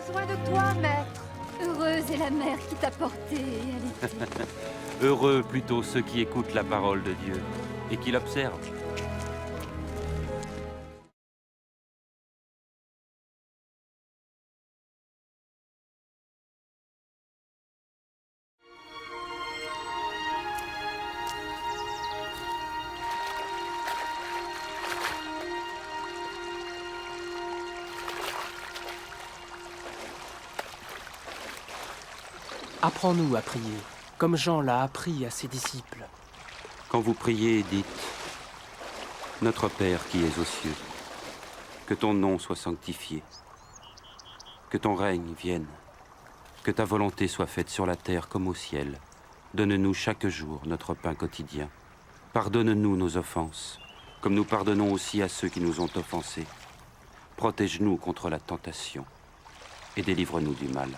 besoin de toi, maître. Heureuse est la mère qui t'a porté et allaitée. Heureux plutôt ceux qui écoutent la parole de Dieu et qui l'observent. Apprends-nous à prier, comme Jean l'a appris à ses disciples. Quand vous priez, dites « Notre Père qui es aux cieux, que ton nom soit sanctifié, que ton règne vienne, que ta volonté soit faite sur la terre comme au ciel. Donne-nous chaque jour notre pain quotidien. Pardonne-nous nos offenses, comme nous pardonnons aussi à ceux qui nous ont offensés. Protège-nous contre la tentation et délivre-nous du mal. »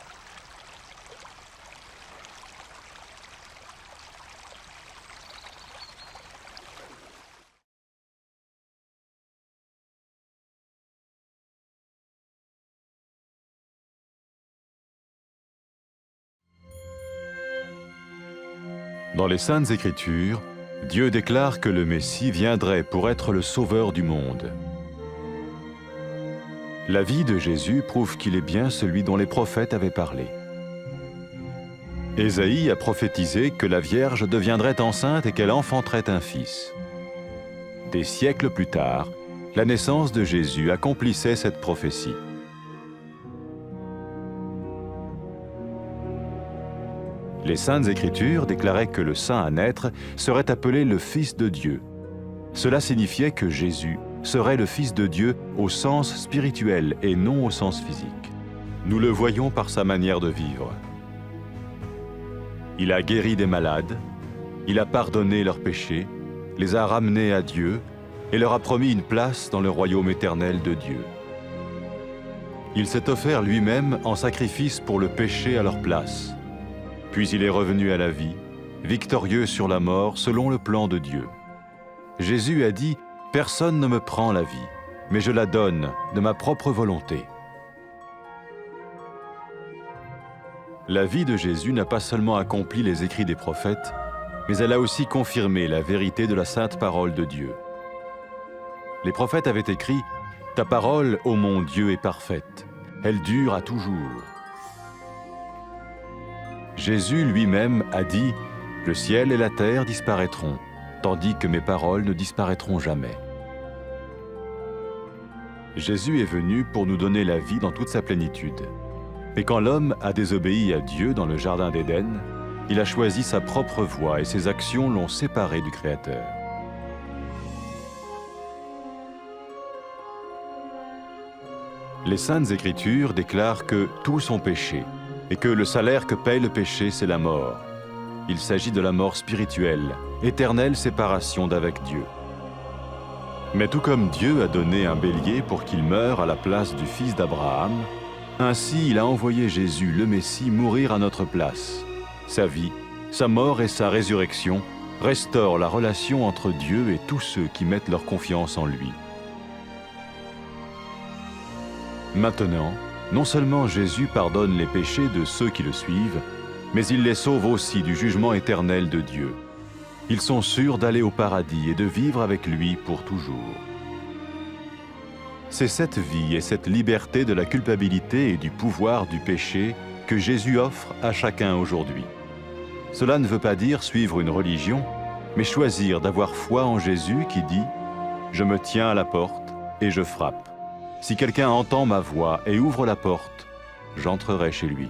Dans les Saintes Écritures, Dieu déclare que le Messie viendrait pour être le sauveur du monde. La vie de Jésus prouve qu'il est bien celui dont les prophètes avaient parlé. Ésaïe a prophétisé que la Vierge deviendrait enceinte et qu'elle enfanterait un fils. Des siècles plus tard, la naissance de Jésus accomplissait cette prophétie. Les Saintes Écritures déclaraient que le saint à naître serait appelé le Fils de Dieu. Cela signifiait que Jésus serait le Fils de Dieu au sens spirituel et non au sens physique. Nous le voyons par sa manière de vivre. Il a guéri des malades, il a pardonné leurs péchés, les a ramenés à Dieu et leur a promis une place dans le royaume éternel de Dieu. Il s'est offert lui-même en sacrifice pour le péché à leur place. Puis il est revenu à la vie, victorieux sur la mort selon le plan de Dieu. Jésus a dit « Personne ne me prend la vie, mais je la donne de ma propre volonté. » La vie de Jésus n'a pas seulement accompli les écrits des prophètes, mais elle a aussi confirmé la vérité de la sainte parole de Dieu. Les prophètes avaient écrit « Ta parole, ô mon Dieu, est parfaite, elle dure à toujours. » Jésus lui-même a dit « Le ciel et la terre disparaîtront, tandis que mes paroles ne disparaîtront jamais. » Jésus est venu pour nous donner la vie dans toute sa plénitude. Et quand l'homme a désobéi à Dieu dans le jardin d'Éden, il a choisi sa propre voie et ses actions l'ont séparé du Créateur. Les Saintes Écritures déclarent que tous ont péché et que le salaire que paye le péché, c'est la mort. Il s'agit de la mort spirituelle, éternelle séparation d'avec Dieu. Mais tout comme Dieu a donné un bélier pour qu'il meure à la place du fils d'Abraham, ainsi il a envoyé Jésus, le Messie, mourir à notre place. Sa vie, sa mort et sa résurrection restaurent la relation entre Dieu et tous ceux qui mettent leur confiance en lui. Maintenant, non seulement Jésus pardonne les péchés de ceux qui le suivent, mais il les sauve aussi du jugement éternel de Dieu. Ils sont sûrs d'aller au paradis et de vivre avec lui pour toujours. C'est cette vie et cette liberté de la culpabilité et du pouvoir du péché que Jésus offre à chacun aujourd'hui. Cela ne veut pas dire suivre une religion, mais choisir d'avoir foi en Jésus qui dit « Je me tiens à la porte et je frappe. Si quelqu'un entend ma voix et ouvre la porte, j'entrerai chez lui. »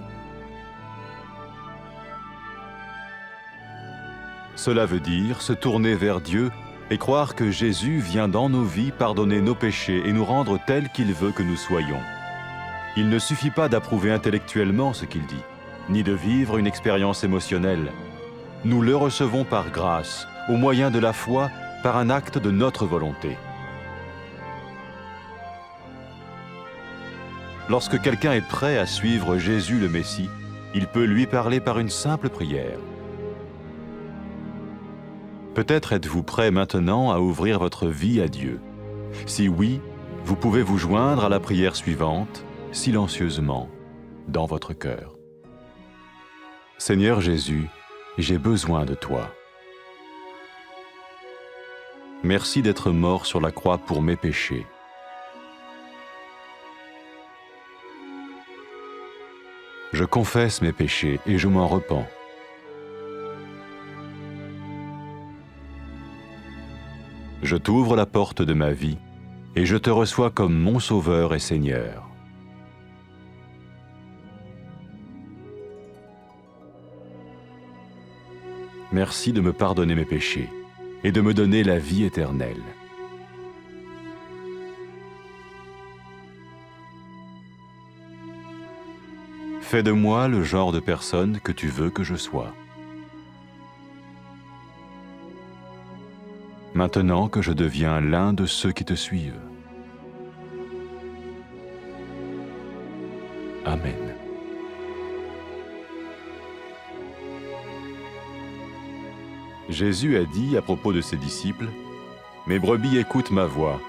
Cela veut dire se tourner vers Dieu et croire que Jésus vient dans nos vies pardonner nos péchés et nous rendre tels qu'il veut que nous soyons. Il ne suffit pas d'approuver intellectuellement ce qu'il dit, ni de vivre une expérience émotionnelle. Nous le recevons par grâce, au moyen de la foi, par un acte de notre volonté. Lorsque quelqu'un est prêt à suivre Jésus le Messie, il peut lui parler par une simple prière. Peut-être êtes-vous prêt maintenant à ouvrir votre vie à Dieu. Si oui, vous pouvez vous joindre à la prière suivante, silencieusement. dans votre cœur. Seigneur Jésus, j'ai besoin de toi. Merci d'être mort sur la croix pour mes péchés. Je confesse mes péchés et je m'en repens. Je t'ouvre la porte de ma vie et je te reçois comme mon Sauveur et Seigneur. Merci de me pardonner mes péchés et de me donner la vie éternelle. Fais de moi le genre de personne que tu veux que je sois. Maintenant que je deviens l'un de ceux qui te suivent. Amen. Jésus a dit à propos de ses disciples, « Mes brebis écoutent ma voix,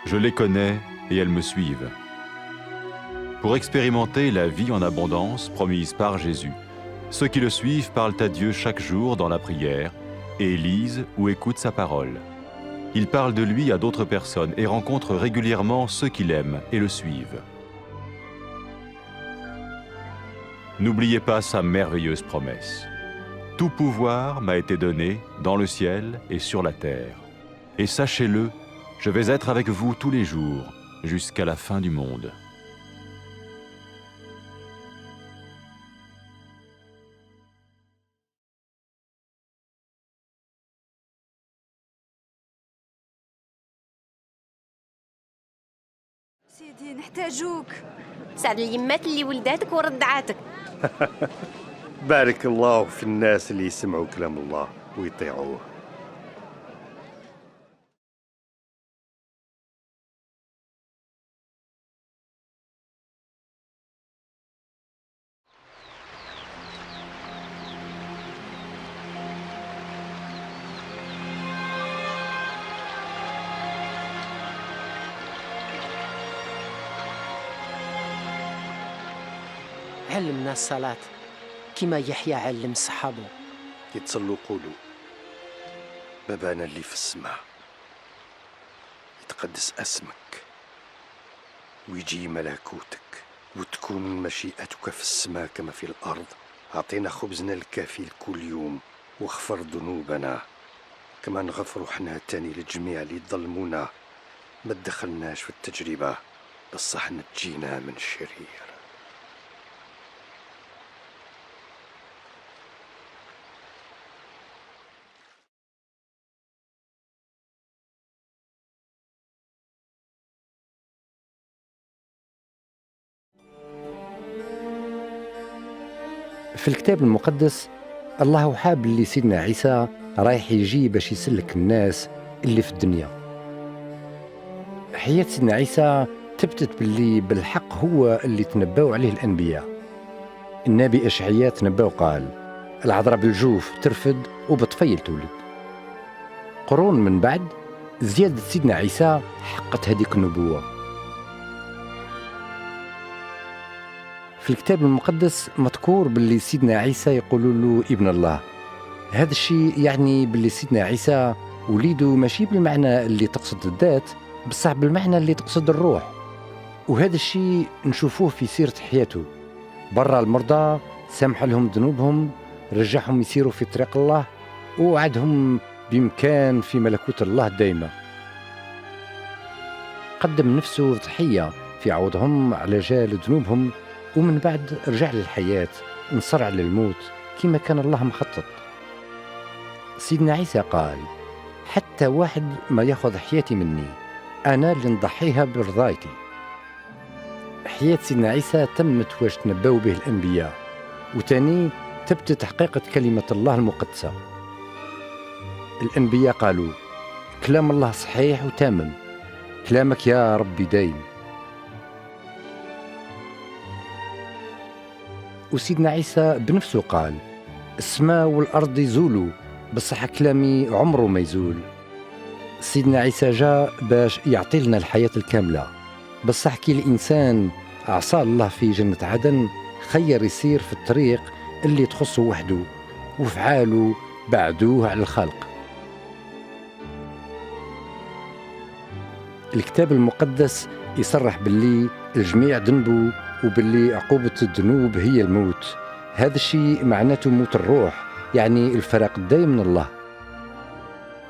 je les connais et elles me suivent. » Pour expérimenter la vie en abondance promise par Jésus, ceux qui le suivent parlent à Dieu chaque jour dans la prière et lisent ou écoutent sa parole. Ils parlent de lui à d'autres personnes et rencontrent régulièrement ceux qui l'aiment et le suivent. N'oubliez pas sa merveilleuse promesse. Tout pouvoir m'a été donné dans le ciel et sur la terre. Et sachez-le, je vais être avec vous tous les jours, jusqu'à la fin du monde. سيدي نحتاجوك. ساعد اليمات اللي ولداتك ورضعاتك. بارك الله في الناس اللي يسمعوا كلام الله ويطيعوه. علمنا الصلاة كما يحيى علم صحابه. يتصلوا قولوا بابانا اللي في السماء يتقدس اسمك ويجي ملكوتك وتكون مشيئتك في السماء كما في الأرض. أعطينا خبزنا الكافي كل يوم واغفر ذنوبنا كما نغفر حنا تاني للجميع اللي يظلمونا. ما تدخلناش في التجربة بصح نجينا من الشرير. في الكتاب المقدس الله حاب اللي سيدنا عيسى رايح يجي باش يسلك الناس اللي في الدنيا. حياة سيدنا عيسى تثبت باللي بالحق هو اللي تنبأوا عليه الأنبياء. النبي إشعياء تنبأ وقال العذراء بالجوف ترفد وبطفيل تولد. قرون من بعد زيادة سيدنا عيسى حقت هذيك النبوة. في الكتاب المقدس مذكور باللي سيدنا عيسى يقولوا له ابن الله. هذا الشيء يعني باللي سيدنا عيسى وليده ماشي بالمعنى اللي تقصد الذات بصح بالمعنى اللي تقصد الروح. وهذا الشيء نشوفوه في سيرة حياته. برا المرضى سامح لهم ذنوبهم، رجعهم يسيروا في طريق الله، ووعدهم بإمكان في ملكوت الله دائما. قدم نفسه ضحية في عوضهم على جال ذنوبهم، ومن بعد رجع للحياة انصر على الموت كما كان الله مخطط. سيدنا عيسى قال حتى واحد ما ياخذ حياتي مني أنا اللي نضحيها برضايتي. حياة سيدنا عيسى تمت واش تنبأوا به الأنبياء، وتاني ثبتت حقيقة كلمة الله المقدسة. الأنبياء قالوا كلام الله صحيح وتامم، كلامك يا ربي دايم. وسيدنا عيسى بنفسه قال السماء والأرض يزولوا بصح كلامي عمره ما يزول. سيدنا عيسى جاء باش يعطي لنا الحياة الكاملة، بصح كي الإنسان عصى الله في جنة عدن خير يسير في الطريق اللي تخصه وحده، وفعاله بعدوه على الخلق. الكتاب المقدس يصرح باللي الجميع ذنبوا وباللي عقوبة الذنوب هي الموت. هذا الشيء معناته موت الروح، يعني الفراق الدايم من الله.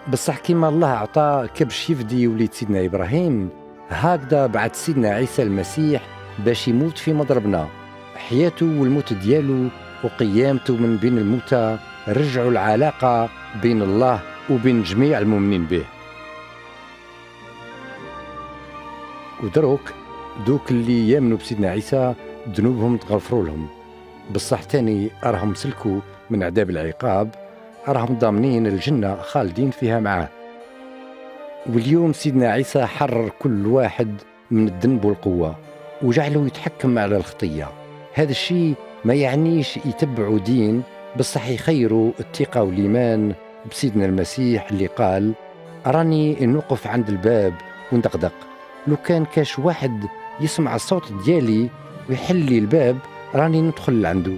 بصح كيما الله أعطى كبش يفدي وليد سيدنا إبراهيم، هكذا بعد سيدنا عيسى المسيح باش يموت في مضربنا. حياته والموت ديالو وقيامته من بين الموتى رجعوا العلاقة بين الله وبين جميع المؤمنين به. ودروك دوك اللي يامنوا بسيدنا عيسى ذنوبهم تغفروا لهم، بصح تاني راهم سلكوا من عذاب العقاب، راهم ضامنين الجنة خالدين فيها معاه. واليوم سيدنا عيسى حرر كل واحد من الذنب والقوة وجعله يتحكم على الخطية. هذا الشيء ما يعنيش يتبعوا دين، بصح يخيروا الثقة والإيمان بسيدنا المسيح اللي قال أراني نوقف عند الباب وندقدق، لو كان كاش واحد يسمع الصوت ديالي ويحل لي الباب راني ندخل عنده.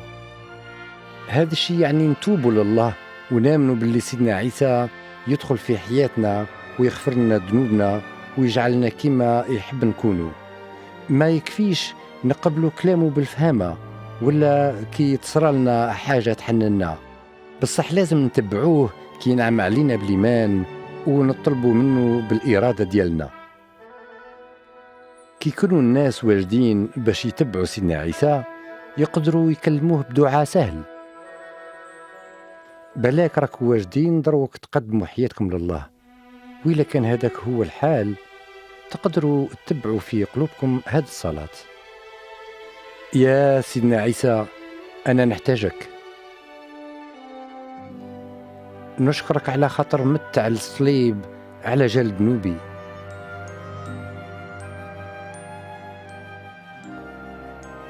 هذا الشيء يعني نتوبوا لله ونامنوا باللي سيدنا عيسى يدخل في حياتنا ويغفر لنا ذنوبنا ويجعلنا كما يحب نكونوا. ما يكفيش نقبلوا كلامه بالفهامة ولا كي تصرى لنا حاجة تحننا، بصح لازم نتبعوه كي ينعم علينا بالإيمان ونطلبوا منه بالإرادة ديالنا. كي يكونوا الناس واجدين باش يتبعوا سيدنا عيسى يقدروا يكلموه بدعاء سهل. بلاك راكوا واجدين دروك تقدموا حياتكم لله، وإلا كان هذاك هو الحال تقدروا تتبعوا في قلوبكم هذه الصلاة: يا سيدنا عيسى أنا نحتاجك، نشكرك على خاطر مت على الصليب على جال ذنوبي.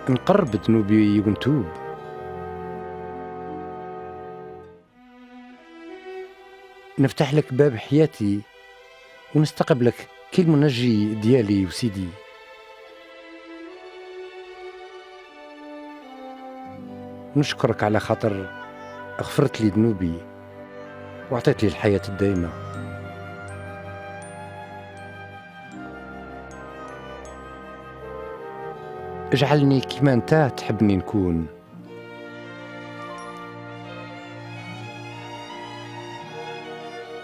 نقرب ذنوبي ونتوب. نفتح لك باب حياتي ونستقبلك كي المنجي ديالي وسيدي. نشكرك على خاطر غفرت لي ذنوبي وعطيت لي الحياة الدائمة. اجعلني كما انت تحبني نكون.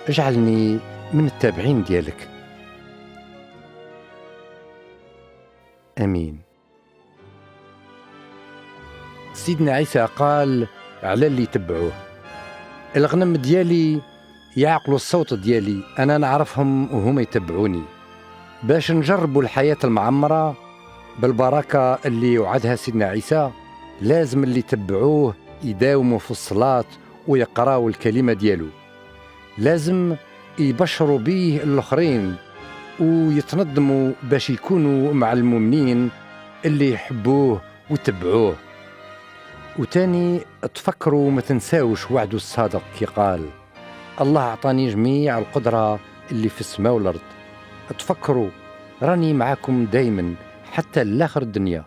اجعلني من التابعين ديالك. امين. سيدنا عيسى قال على اللي يتبعوه: الغنم ديالي يعقلوا الصوت ديالي، انا نعرفهم وهم يتبعوني. باش نجربوا الحياة المعمرة بالبركة اللي وعدها سيدنا عيسى لازم اللي يتبعوه يداوموا في الصلاة ويقراوا الكلمة ديالو، لازم يبشروا به الآخرين ويتنظموا باش يكونوا مع المؤمنين اللي يحبوه ويتبعوه. وتاني تفكروا ما تنساوش وعده الصادق كي قال: الله أعطاني جميع القدرة اللي في السماء والأرض. تفكروا راني معاكم دايما حتى لآخر الدنيا.